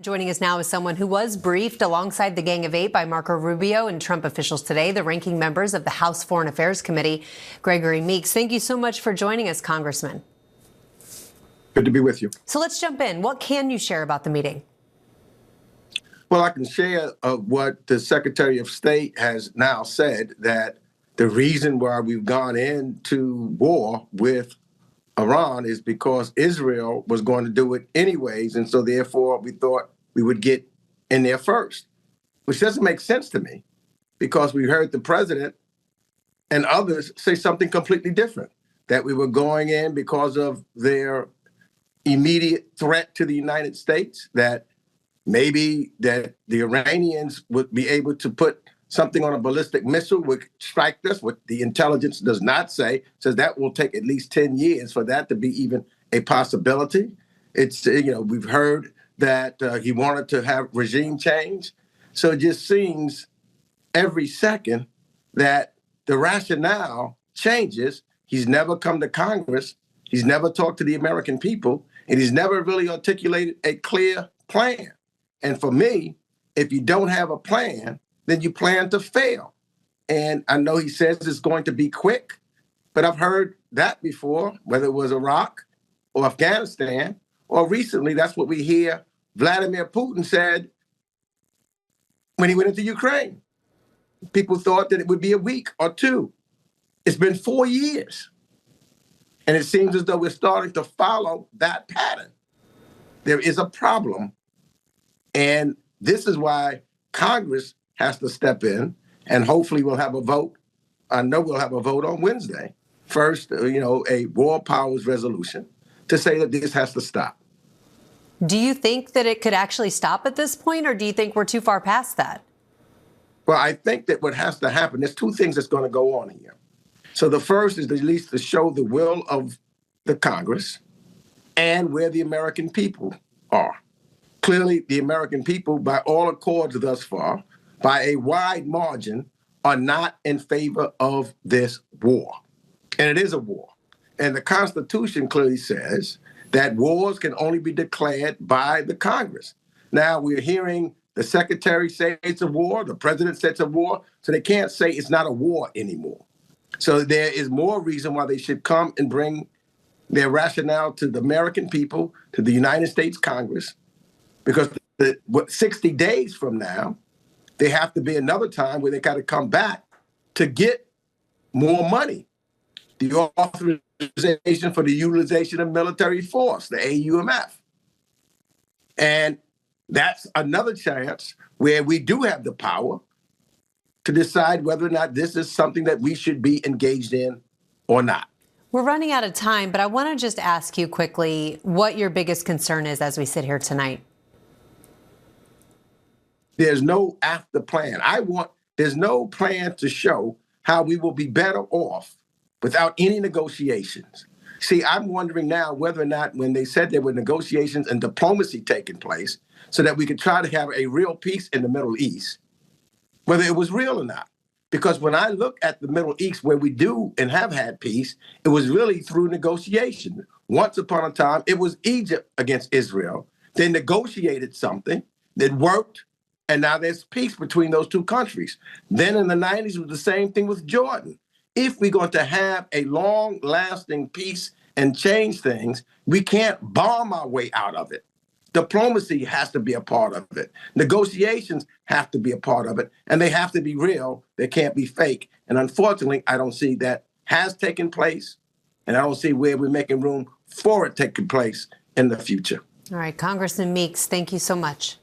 Joining us now is someone who was briefed alongside the Gang of Eight by Marco Rubio and Trump officials today, the ranking members of the House Foreign Affairs Committee, Gregory Meeks. Thank you so much for joining us, Congressman. Good to be with you. So let's jump in. What can you share about the meeting? Well, I can share what the Secretary of State has now said, that the reason why we've gone into war with Iran is because Israel was going to do it anyways. And so therefore we thought we would get in there first, which doesn't make sense to me because we heard the president and others say something completely different, that we were going in because of their immediate threat to the United States, that maybe that the Iranians would be able to put something on a ballistic missile would strike us, what the intelligence does not say, says that will take at least 10 years for that to be even a possibility. It's, we've heard that he wanted to have regime change. So it just seems every second that the rationale changes. He's never come to Congress. He's never talked to the American people, and he's never really articulated a clear plan. And for me, if you don't have a plan, then you plan to fail. And I know he says it's going to be quick, but I've heard that before, whether it was Iraq or Afghanistan, or recently, that's what we hear Vladimir Putin said when he went into Ukraine. People thought that it would be a week or two. It's been 4 years. And it seems as though we're starting to follow that pattern. There is a problem. And this is why Congress has to step in, and hopefully we'll have a vote. I know we'll have a vote on Wednesday. First, a war powers resolution to say that this has to stop. Do you think that it could actually stop at this point, or do you think we're too far past that? Well, I think that what has to happen, there's two things that's going to go on here. So the first is at least to show the will of the Congress and where the American people are. Clearly, the American people, by all accords thus far, by a wide margin, are not in favor of this war. And it is a war. And the Constitution clearly says that wars can only be declared by the Congress. Now, we're hearing the Secretary say it's a war, the President says it's a war, so they can't say it's not a war anymore. So there is more reason why they should come and bring their rationale to the American people, to the United States Congress, because 60 days from now, there have to be another time where they got to come back to get more money. The authorization for the utilization of military force, the AUMF. And that's another chance where we do have the power to decide whether or not this is something that we should be engaged in or not. We're running out of time, but I want to just ask you quickly what your biggest concern is as we sit here tonight. There's no after plan. There's no plan to show how we will be better off without any negotiations. See, I'm wondering now whether or not when they said there were negotiations and diplomacy taking place so that we could try to have a real peace in the Middle East, whether it was real or not. Because when I look at the Middle East where we do and have had peace, it was really through negotiation. Once upon a time, it was Egypt against Israel. They negotiated something that worked, and now there's peace between those two countries. Then in the 90s, it was the same thing with Jordan. If we're going to have a long-lasting peace and change things, we can't bomb our way out of it. Diplomacy has to be a part of it. Negotiations have to be a part of it, and they have to be real. They can't be fake. And unfortunately, I don't see that has taken place, and I don't see where we're making room for it taking place in the future. All right, Congressman Meeks, thank you so much.